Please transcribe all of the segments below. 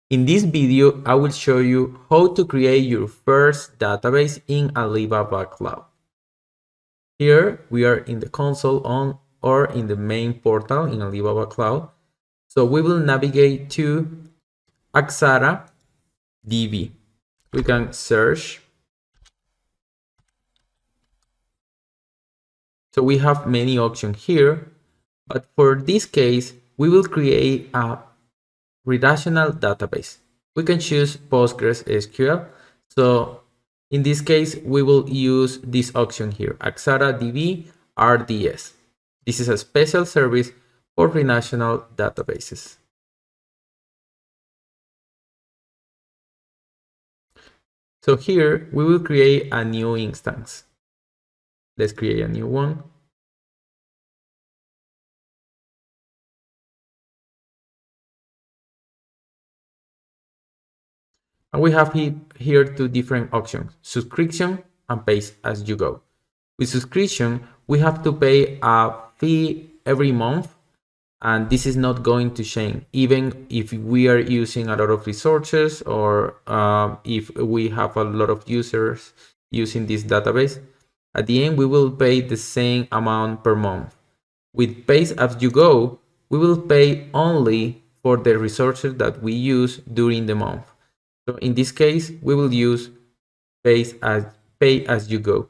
In this video, I will show you how to create your first database in Alibaba Cloud. Here we are in the console or in the main portal in Alibaba Cloud. So we will navigate to ApsaraDB. We can search. So we have many options here, but for this case, we will create a relational database. We can choose PostgreSQL. So in this case, we will use this option here, ApsaraDB RDS. This is a special service for relational databases. So here we will create a new instance. Let's create a new one. And we have here two different options, subscription and pay as you go. With subscription, we have to pay a fee every month, and this is not going to change even if we are using a lot of resources or if we have a lot of users using this database. At the end, we will pay the same amount per month. With pay as you go, we will pay only for the resources that we use during the month. So in this case, we will use pay as you go.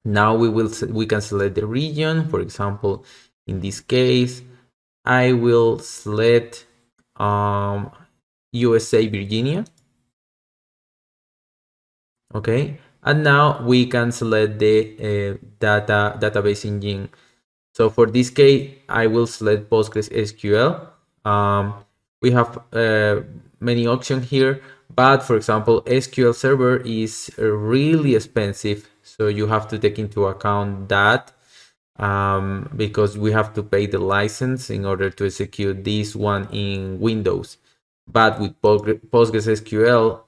Now we can select the region. For example, in this case, I will select USA Virginia. Okay, and now we can select the database engine. So for this case, I will select PostgreSQL. We have many options here, but for example, SQL Server is really expensive. So you have to take into account that because we have to pay the license in order to execute this one in Windows. But with PostgreSQL,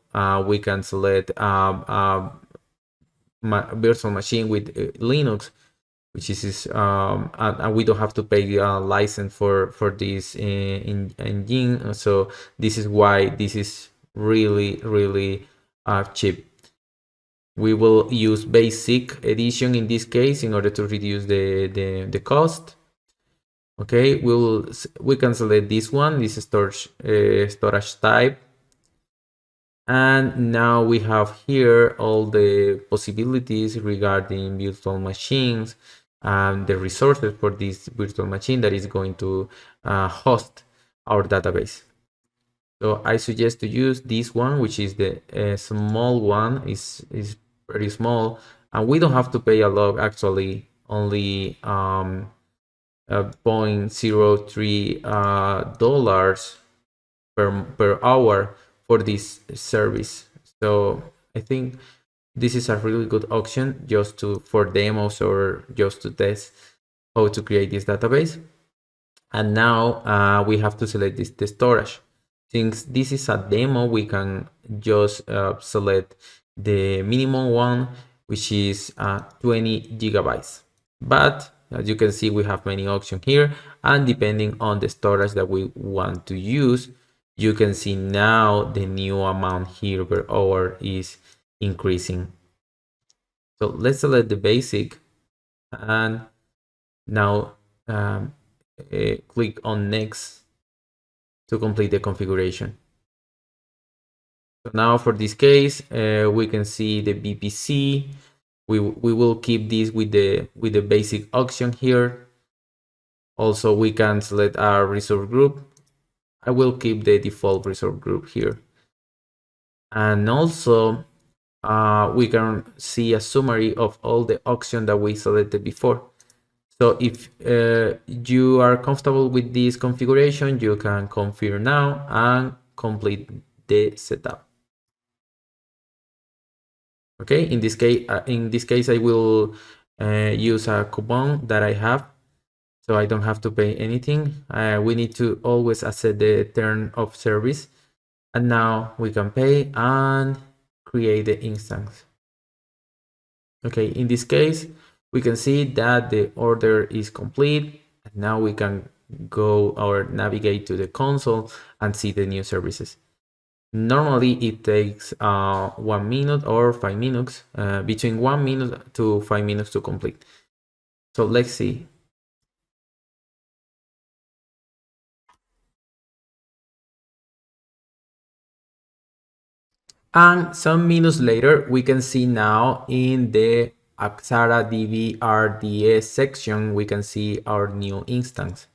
we can select virtual machine with Linux, which is and we don't have to pay a license for this engine. So this is why this is really cheap. We will use basic edition in this case in order to reduce the cost. Okay, we can select this one, this storage type. And now we have here all the possibilities regarding virtual machines and the resources for this virtual machine that is going to host our database. So I suggest to use this one, which is the small one, is very small, and we don't have to pay a lot, actually, only $0.03 dollars per hour for this service. So I think this is a really good option just for demos or just to test how to create this database. And now we have to select the storage. Since this is a demo, we can just select the minimum one, which is 20 gigabytes. But as you can see, we have many options here, and depending on the storage that we want to use, you can see now the new amount here per hour is increasing. So let's select the basic, and now click on next to complete the configuration. So now for this case, we can see the VPC. We will keep this with the basic option here. Also, we can select our resource group. I will keep the default resource group here. And also, we can see a summary of all the options that we selected before. So if you are comfortable with this configuration, you can confirm now and complete the setup. Okay, in this case, I will use a coupon that I have, so I don't have to pay anything. We need to always accept the term of service, and now we can pay and create the instance. Okay, in this case, we can see that the order is complete, and now we can go or navigate to the console and see the new services. Normally it takes 1 minute or 5 minutes, between 1 minute to 5 minutes to complete. So let's see. And some minutes later, we can see now in the ApsaraDB RDS section, we can see our new instance.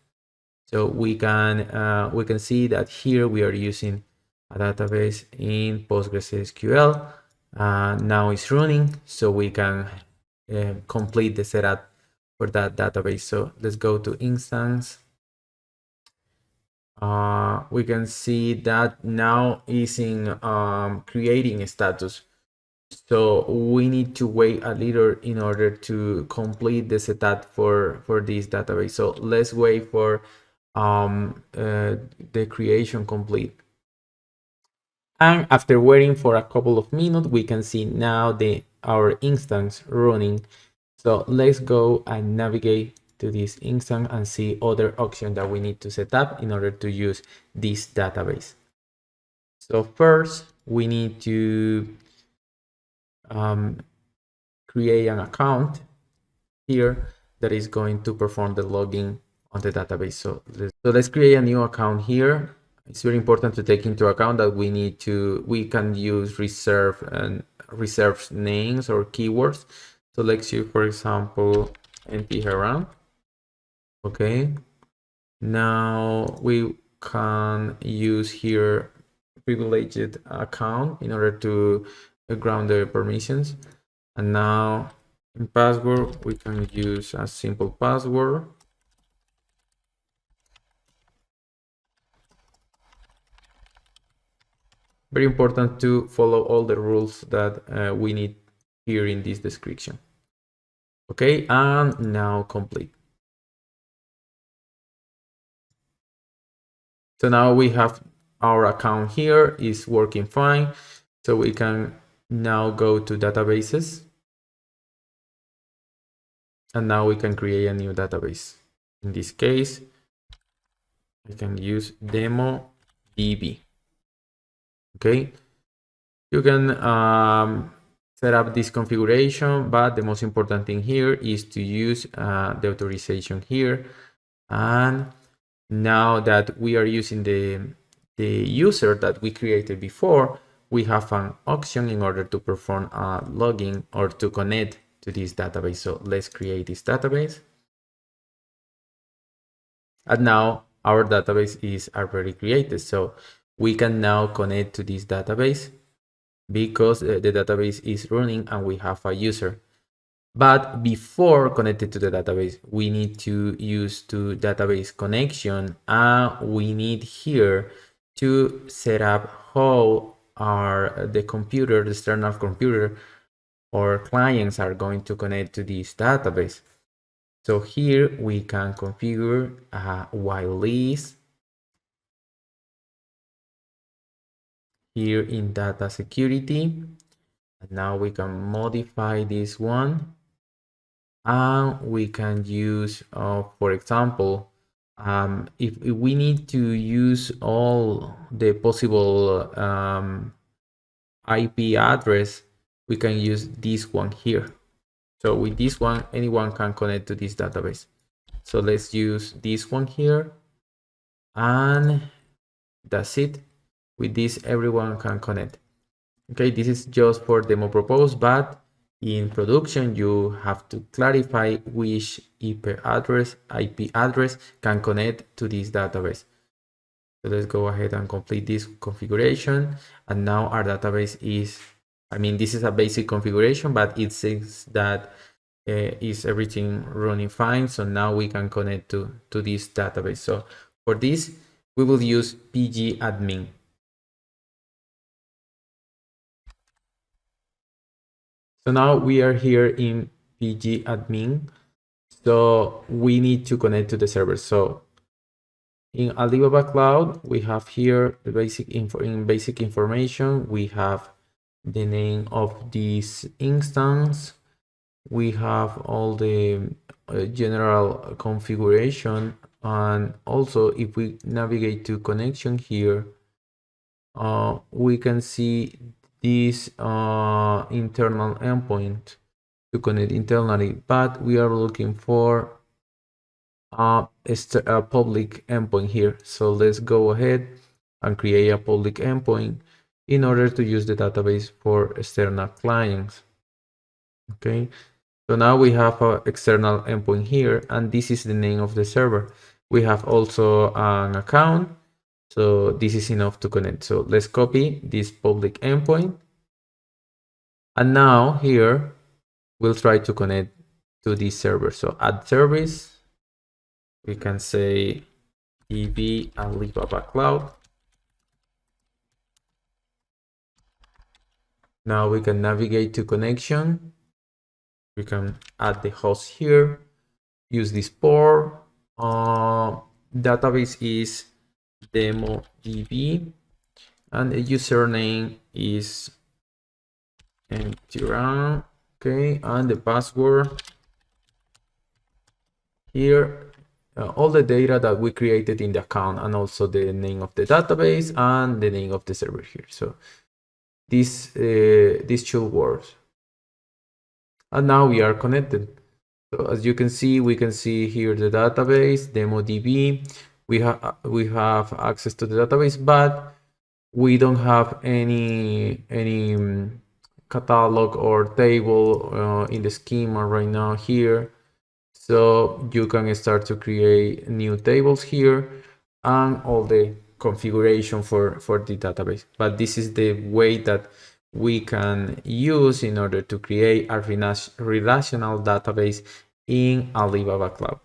So we can see that here we are using a database in PostgreSQL. Now it's running, so we can complete the setup for that database. So let's go to instance. We can see that now is in creating status. So we need to wait a little in order to complete the setup for this database. So let's wait for the creation complete. And after waiting for a couple of minutes, we can see now our instance running. So let's go and navigate to this instance and see other options that we need to set up in order to use this database. So first, we need to create an account here that is going to perform the login on the database. So let's create a new account here. It's very important to take into account that we can use reserved names or keywords. So let's use, for example, mteheran. Okay. Now we can use here privileged account in order to ground the permissions. And now in password, we can use a simple password. Very important to follow all the rules that we need here in this description. Okay, and now complete. So now we have our account here is working fine. So we can now go to databases. And now we can create a new database. In this case, I can use demo DB. Okay, you can set up this configuration, but the most important thing here is to use the authorization here. And now that we are using the user that we created before, we have an option in order to perform a login or to connect to this database. So let's create this database. And now our database is already created. So we can now connect to this database because the database is running and we have a user. But before connected to the database, we need to use to database connection, and we need here to set up how the external computer or clients are going to connect to this database. So here we can configure a while list here in data security. And now we can modify this one. And we can use, for example, if we need to use all the possible IP address, we can use this one here. So with this one, anyone can connect to this database. So let's use this one here. And that's it. With this, everyone can connect. Okay, this is just for demo purpose, but in production, you have to clarify which IP address can connect to this database. So let's go ahead and complete this configuration. And now our database is, this is a basic configuration, but it says that is everything running fine. So now we can connect to this database. So for this, we will use pgadmin. So now we are here in pgadmin. So we need to connect to the server. So in Alibaba Cloud, we have here the basic information. We have the name of this instance. We have all the general configuration. And also if we navigate to connection here, we can see this internal endpoint to connect internally, but we are looking for a public endpoint here. So let's go ahead and create a public endpoint in order to use the database for external clients. Okay, so now we have an external endpoint here, and this is the name of the server. We have also an account, so this is enough to connect. So let's copy this public endpoint, and now here we'll try to connect to this server. So add service, we can say DB Alibaba Cloud. Now we can navigate to connection. We can add the host here, use this port. Database is DemoDB, and the username is mteheran. Okay, and the password here. All the data that we created in the account, and also the name of the database and the name of the server here. So this should work. And now we are connected. So as you can see, we can see here the database, DemoDB. We have access to the database, but we don't have any catalog or table in the schema right now here. So you can start to create new tables here and all the configuration for the database. But this is the way that we can use in order to create a relational database in Alibaba Cloud.